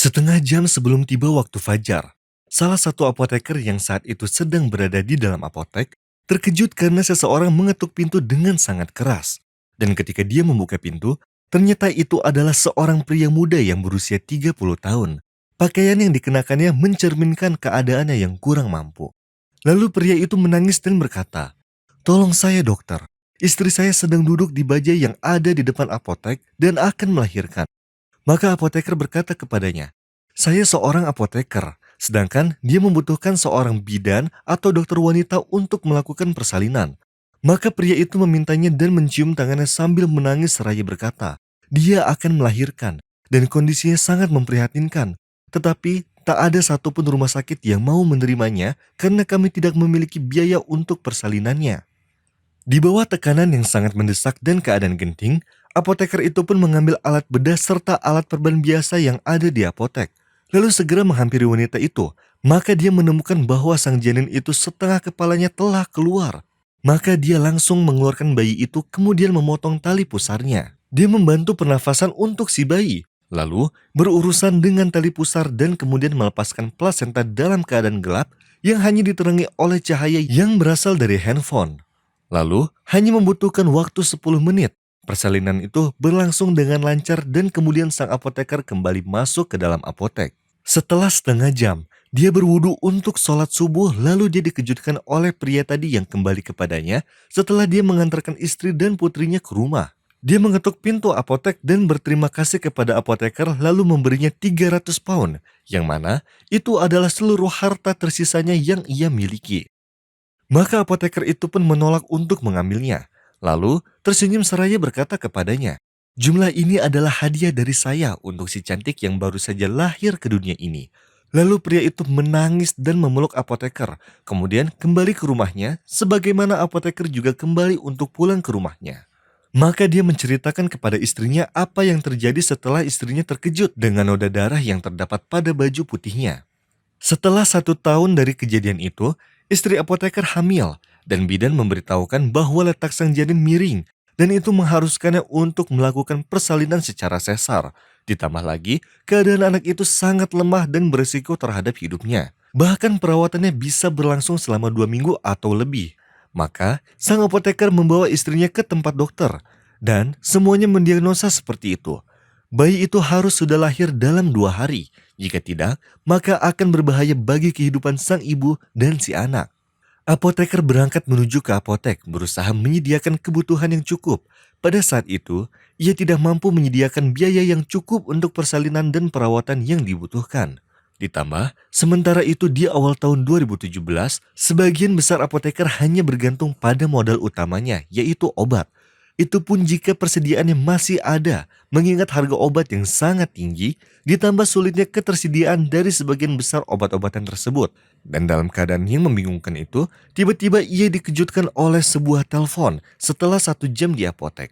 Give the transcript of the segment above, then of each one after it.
Setengah jam sebelum tiba waktu fajar, salah satu apoteker yang saat itu sedang berada di dalam apotek terkejut karena seseorang mengetuk pintu dengan sangat keras. Dan ketika dia membuka pintu, ternyata itu adalah seorang pria muda yang berusia 30 tahun. Pakaian yang dikenakannya mencerminkan keadaannya yang kurang mampu. Lalu pria itu menangis dan berkata, "Tolong saya dokter, istri saya sedang duduk di bajai yang ada di depan apotek dan akan melahirkan." Maka apoteker berkata kepadanya, "Saya seorang apoteker, sedangkan dia membutuhkan seorang bidan atau dokter wanita untuk melakukan persalinan." Maka pria itu memintanya dan mencium tangannya sambil menangis seraya berkata, dia akan melahirkan dan kondisinya sangat memprihatinkan. Tetapi tak ada satupun rumah sakit yang mau menerimanya karena kami tidak memiliki biaya untuk persalinannya. Di bawah tekanan yang sangat mendesak dan keadaan genting, apoteker itu pun mengambil alat bedah serta alat perban biasa yang ada di apotek. Lalu segera menghampiri wanita itu, maka dia menemukan bahwa sang janin itu setengah kepalanya telah keluar. Maka dia langsung mengeluarkan bayi itu kemudian memotong tali pusarnya. Dia membantu pernafasan untuk si bayi, lalu berurusan dengan tali pusar dan kemudian melepaskan plasenta dalam keadaan gelap yang hanya diterangi oleh cahaya yang berasal dari handphone. Lalu, hanya membutuhkan waktu 10 menit. Persalinan itu berlangsung dengan lancar dan kemudian sang apoteker kembali masuk ke dalam apotek. Setelah setengah jam, dia berwudu untuk sholat subuh lalu dia dikejutkan oleh pria tadi yang kembali kepadanya setelah dia mengantarkan istri dan putrinya ke rumah. Dia mengetuk pintu apotek dan berterima kasih kepada apoteker lalu memberinya 300 pound, yang mana itu adalah seluruh harta tersisanya yang ia miliki. Maka apoteker itu pun menolak untuk mengambilnya. Lalu tersenyum seraya berkata kepadanya, "Jumlah ini adalah hadiah dari saya untuk si cantik yang baru saja lahir ke dunia ini." Lalu pria itu menangis dan memeluk apoteker, kemudian kembali ke rumahnya, sebagaimana apoteker juga kembali untuk pulang ke rumahnya. Maka dia menceritakan kepada istrinya apa yang terjadi setelah istrinya terkejut dengan noda darah yang terdapat pada baju putihnya. Setelah 1 tahun dari kejadian itu, istri apoteker hamil dan bidan memberitahukan bahwa letak sang janin miring dan itu mengharuskannya untuk melakukan persalinan secara sesar. Ditambah lagi, keadaan anak itu sangat lemah dan berisiko terhadap hidupnya. Bahkan perawatannya bisa berlangsung selama 2 minggu atau lebih. Maka, sang apoteker membawa istrinya ke tempat dokter dan semuanya mendiagnosa seperti itu. Bayi itu harus sudah lahir dalam 2 hari. Jika tidak, maka akan berbahaya bagi kehidupan sang ibu dan si anak. Apoteker berangkat menuju ke apotek, berusaha menyediakan kebutuhan yang cukup. Pada saat itu, ia tidak mampu menyediakan biaya yang cukup untuk persalinan dan perawatan yang dibutuhkan. Ditambah, sementara itu di awal tahun 2017, sebagian besar apoteker hanya bergantung pada modal utamanya, yaitu obat. Itu pun jika persediaannya masih ada, mengingat harga obat yang sangat tinggi, ditambah sulitnya ketersediaan dari sebagian besar obat-obatan tersebut. Dan dalam keadaan yang membingungkan itu, tiba-tiba ia dikejutkan oleh sebuah telepon setelah 1 jam di apotek.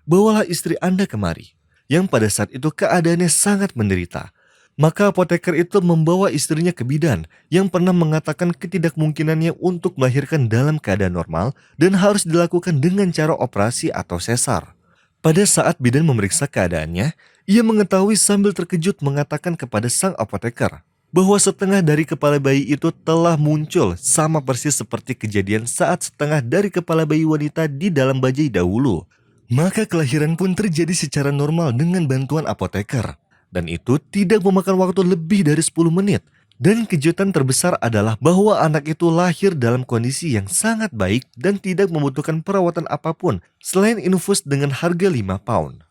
"Bawalah istri Anda kemari," yang pada saat itu keadaannya sangat menderita. Maka apoteker itu membawa istrinya ke bidan yang pernah mengatakan ketidakmungkinannya untuk melahirkan dalam keadaan normal dan harus dilakukan dengan cara operasi atau sesar. Pada saat bidan memeriksa keadaannya, ia mengetahui sambil terkejut mengatakan kepada sang apoteker bahwa setengah dari kepala bayi itu telah muncul sama persis seperti kejadian saat setengah dari kepala bayi wanita di dalam bajai dahulu. Maka kelahiran pun terjadi secara normal dengan bantuan apoteker. Dan itu tidak memakan waktu lebih dari 10 menit. Dan kejutan terbesar adalah bahwa anak itu lahir dalam kondisi yang sangat baik dan tidak membutuhkan perawatan apapun selain infus dengan harga 5 pound.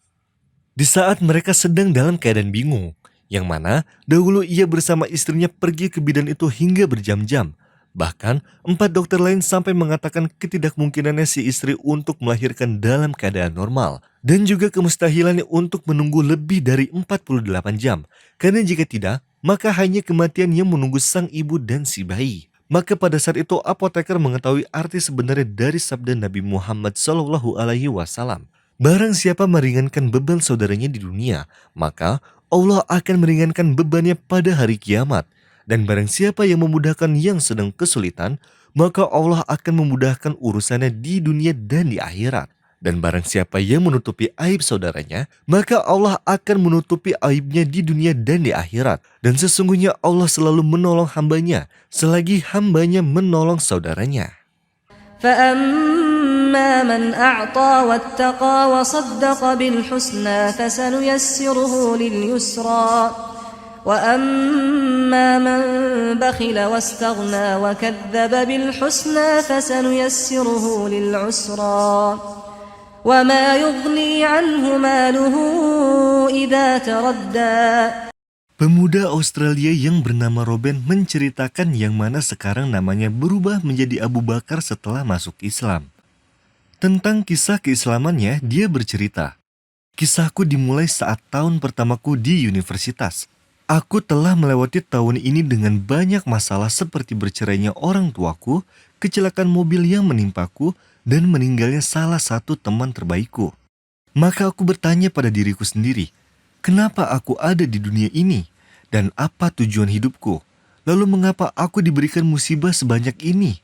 Di saat mereka sedang dalam keadaan bingung, yang mana dahulu ia bersama istrinya pergi ke bidan itu hingga berjam-jam. Bahkan 4 dokter lain sampai mengatakan ketidakmungkinannya si istri untuk melahirkan dalam keadaan normal. Dan juga kemustahilannya untuk menunggu lebih dari 48 jam. Karena jika tidak, maka hanya kematian yang menunggu sang ibu dan si bayi. Maka pada saat itu apoteker mengetahui arti sebenarnya dari sabda Nabi Muhammad SAW. Barang siapa meringankan beban saudaranya di dunia, maka Allah akan meringankan bebannya pada hari kiamat. Dan barang siapa yang memudahkan yang sedang kesulitan, maka Allah akan memudahkan urusannya di dunia dan di akhirat. Dan barang siapa yang menutupi aib saudaranya, maka Allah akan menutupi aibnya di dunia dan di akhirat. Dan sesungguhnya Allah selalu menolong hambanya, selagi hambanya menolong saudaranya. فأما من أعطى واتقى وصدق بالحسنى فسنيسره لليسرى وأما من بخل واستغنى وكذب بالحسنى فسنيسره للعسرى وما يغني عنه ماله إذا تردى. Pemuda Australia yang bernama Robin menceritakan yang mana sekarang namanya berubah menjadi Abu Bakar setelah masuk Islam. Tentang kisah keislamannya, dia bercerita, "Kisahku dimulai saat tahun pertamaku di universitas. Aku telah melewati tahun ini dengan banyak masalah seperti bercerainya orang tuaku, kecelakaan mobil yang menimpaku, dan meninggalnya salah satu teman terbaikku. Maka aku bertanya pada diriku sendiri, kenapa aku ada di dunia ini? Dan apa tujuan hidupku? Lalu mengapa aku diberikan musibah sebanyak ini?"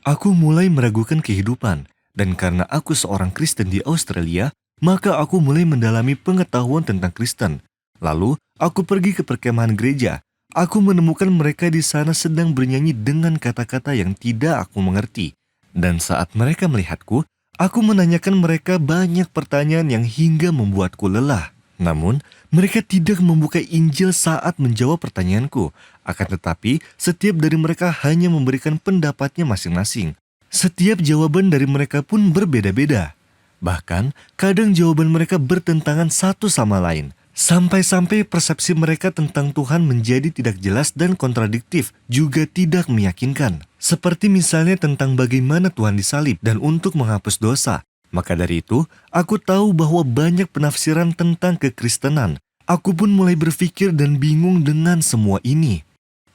Aku mulai meragukan kehidupan, dan karena aku seorang Kristen di Australia, maka aku mulai mendalami pengetahuan tentang Kristen. Lalu, aku pergi ke perkemahan gereja. Aku menemukan mereka di sana sedang bernyanyi dengan kata-kata yang tidak aku mengerti. Dan saat mereka melihatku, aku menanyakan mereka banyak pertanyaan yang hingga membuatku lelah. Namun, mereka tidak membuka Injil saat menjawab pertanyaanku. Akan tetapi, setiap dari mereka hanya memberikan pendapatnya masing-masing. Setiap jawaban dari mereka pun berbeda-beda. Bahkan, kadang jawaban mereka bertentangan satu sama lain. Sampai-sampai persepsi mereka tentang Tuhan menjadi tidak jelas dan kontradiktif, juga tidak meyakinkan. Seperti misalnya tentang bagaimana Tuhan disalib dan untuk menghapus dosa. Maka dari itu, aku tahu bahwa banyak penafsiran tentang kekristenan. Aku pun mulai berpikir dan bingung dengan semua ini.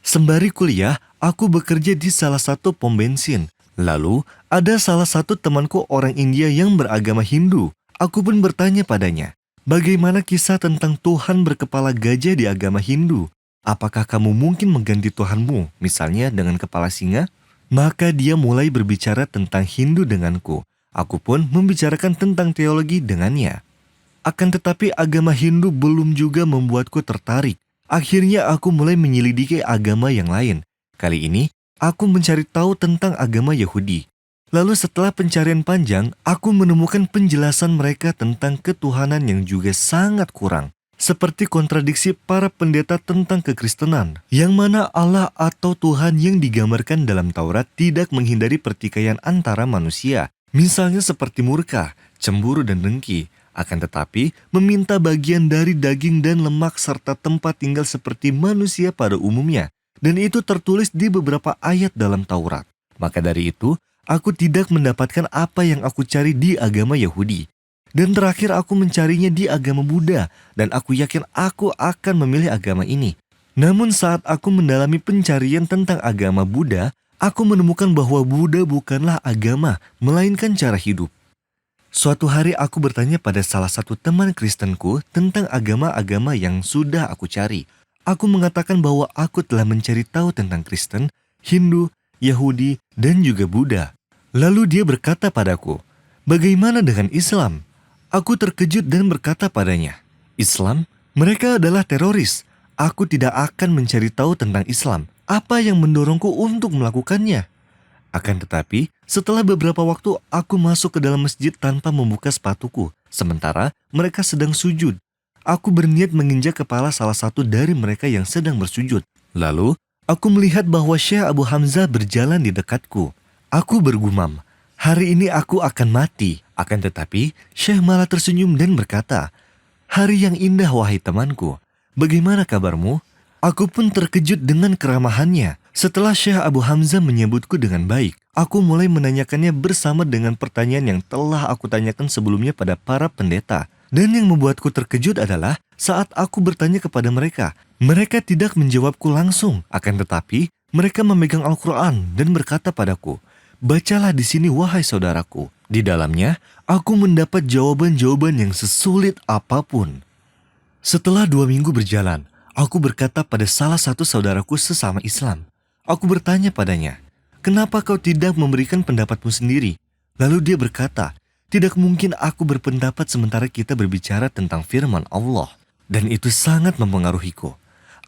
Sembari kuliah, aku bekerja di salah satu pom bensin. Lalu, ada salah satu temanku orang India yang beragama Hindu. Aku pun bertanya padanya, bagaimana kisah tentang Tuhan berkepala gajah di agama Hindu? Apakah kamu mungkin mengganti Tuhanmu, misalnya dengan kepala singa? Maka dia mulai berbicara tentang Hindu denganku. Aku pun membicarakan tentang teologi dengannya. Akan tetapi agama Hindu belum juga membuatku tertarik. Akhirnya aku mulai menyelidiki agama yang lain. Kali ini, aku mencari tahu tentang agama Yahudi. Lalu setelah pencarian panjang, aku menemukan penjelasan mereka tentang ketuhanan yang juga sangat kurang. Seperti kontradiksi para pendeta tentang kekristenan, yang mana Allah atau Tuhan yang digambarkan dalam Taurat tidak menghindari pertikaian antara manusia. Misalnya seperti murka, cemburu dan dengki, akan tetapi meminta bagian dari daging dan lemak serta tempat tinggal seperti manusia pada umumnya. Dan itu tertulis di beberapa ayat dalam Taurat. Maka dari itu, aku tidak mendapatkan apa yang aku cari di agama Yahudi. Dan terakhir aku mencarinya di agama Buddha, dan aku yakin aku akan memilih agama ini. Namun saat aku mendalami pencarian tentang agama Buddha, aku menemukan bahwa Buddha bukanlah agama, melainkan cara hidup. Suatu hari aku bertanya pada salah satu teman Kristenku tentang agama-agama yang sudah aku cari. Aku mengatakan bahwa aku telah mencari tahu tentang Kristen, Hindu, Yahudi, dan juga Buddha. Lalu dia berkata padaku, bagaimana dengan Islam? Aku terkejut dan berkata padanya, Islam? Mereka adalah teroris. Aku tidak akan mencari tahu tentang Islam. Apa yang mendorongku untuk melakukannya? Akan tetapi, setelah beberapa waktu aku masuk ke dalam masjid tanpa membuka sepatuku. Sementara mereka sedang sujud. Aku berniat menginjak kepala salah satu dari mereka yang sedang bersujud. Lalu, aku melihat bahwa Syekh Abu Hamzah berjalan di dekatku. Aku bergumam, hari ini aku akan mati. Akan tetapi, Syekh malah tersenyum dan berkata, hari yang indah wahai temanku. Bagaimana kabarmu? Aku pun terkejut dengan keramahannya. Setelah Syekh Abu Hamzah menyebutku dengan baik, aku mulai menanyakannya bersama dengan pertanyaan yang telah aku tanyakan sebelumnya pada para pendeta. Dan yang membuatku terkejut adalah saat aku bertanya kepada mereka, mereka tidak menjawabku langsung. Akan tetapi, mereka memegang Al-Quran dan berkata padaku, bacalah di sini wahai saudaraku. Di dalamnya, aku mendapat jawaban-jawaban yang sesulit apapun. Setelah 2 minggu berjalan, aku berkata pada salah satu saudaraku sesama Islam. Aku bertanya padanya, kenapa kau tidak memberikan pendapatmu sendiri? Lalu dia berkata, Tidak mungkin aku berpendapat sementara kita berbicara tentang firman Allah. Dan itu sangat mempengaruhiku.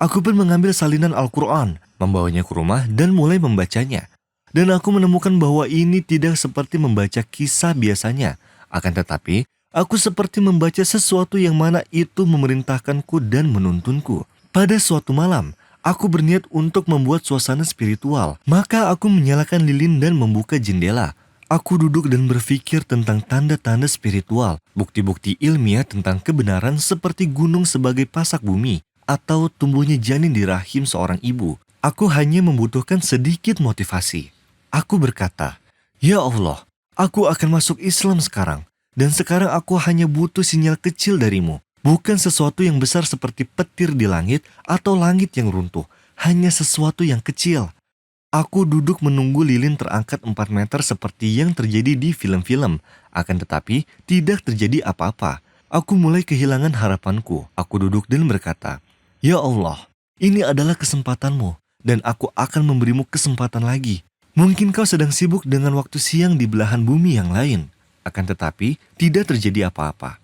Aku pun mengambil salinan Al-Quran, membawanya ke rumah dan mulai membacanya. Dan aku menemukan bahwa ini tidak seperti membaca kisah biasanya. Akan tetapi, aku seperti membaca sesuatu yang mana itu memerintahkanku dan menuntunku. Pada suatu malam, aku berniat untuk membuat suasana spiritual. Maka aku menyalakan lilin dan membuka jendela. Aku duduk dan berpikir tentang tanda-tanda spiritual, bukti-bukti ilmiah tentang kebenaran seperti gunung sebagai pasak bumi, atau tumbuhnya janin di rahim seorang ibu. Aku hanya membutuhkan sedikit motivasi. Aku berkata, "Ya Allah, aku akan masuk Islam sekarang. Dan sekarang aku hanya butuh sinyal kecil darimu. Bukan sesuatu yang besar seperti petir di langit atau langit yang runtuh. Hanya sesuatu yang kecil." Aku duduk menunggu lilin terangkat 4 meter seperti yang terjadi di film-film. Akan tetapi, tidak terjadi apa-apa. Aku mulai kehilangan harapanku. Aku duduk dan berkata, "Ya Allah, ini adalah kesempatanmu, dan aku akan memberimu kesempatan lagi. Mungkin kau sedang sibuk dengan waktu siang di belahan bumi yang lain." Akan tetapi, tidak terjadi apa-apa.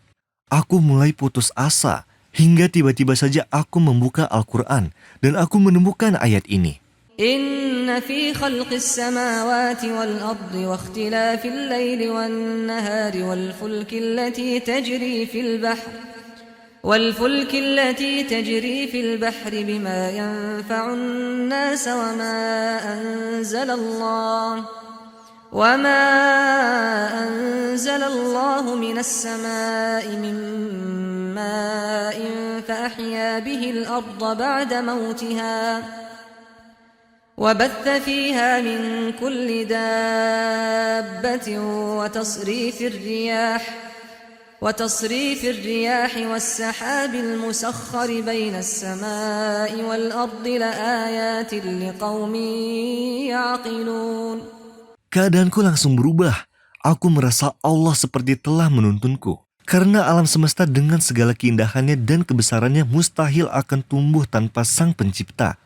Aku mulai putus asa, hingga tiba-tiba saja aku membuka Al-Quran, dan aku menemukan ayat ini. إن في خلق السماوات والأرض واختلاف الليل والنهار والفلك التي تجري في البحر بما ينفع الناس وما أنزل الله من السماء من ماء فأحيا به الأرض بعد موتها وبث فيها من كل دابة وتصريف الرياح والسحاب المسخر بين السماء والأرض لآيات لقوم يعقلون. Keadaanku langsung berubah. Aku merasa Allah seperti telah menuntunku. Karena alam semesta dengan segala keindahannya dan kebesarannya mustahil akan tumbuh tanpa Sang Pencipta.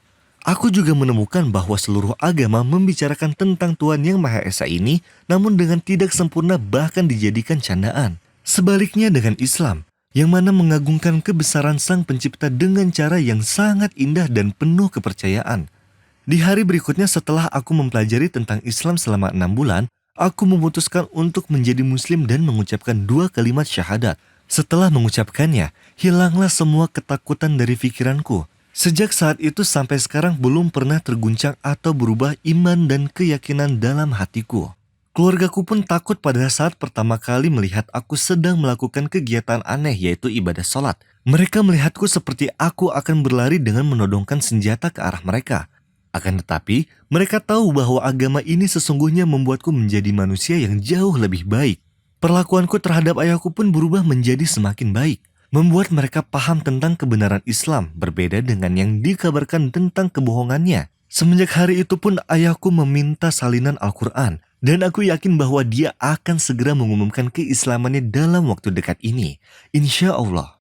Aku juga menemukan bahwa seluruh agama membicarakan tentang Tuhan Yang Maha Esa ini, namun dengan tidak sempurna bahkan dijadikan candaan. Sebaliknya dengan Islam, yang mana mengagungkan kebesaran Sang Pencipta dengan cara yang sangat indah dan penuh kepercayaan. Di hari berikutnya setelah aku mempelajari tentang Islam selama 6 bulan, aku memutuskan untuk menjadi Muslim dan mengucapkan 2 kalimat syahadat. Setelah mengucapkannya, hilanglah semua ketakutan dari pikiranku. Sejak saat itu sampai sekarang belum pernah terguncang atau berubah iman dan keyakinan dalam hatiku. Keluargaku pun takut pada saat pertama kali melihat aku sedang melakukan kegiatan aneh yaitu ibadah sholat. Mereka melihatku seperti aku akan berlari dengan menodongkan senjata ke arah mereka. Akan tetapi, mereka tahu bahwa agama ini sesungguhnya membuatku menjadi manusia yang jauh lebih baik. Perlakuanku terhadap ayahku pun berubah menjadi semakin baik. Membuat mereka paham tentang kebenaran Islam, berbeda dengan yang dikabarkan tentang kebohongannya. Semenjak hari itu pun ayahku meminta salinan Al-Quran, dan aku yakin bahwa dia akan segera mengumumkan keislamannya dalam waktu dekat ini. Insya Allah.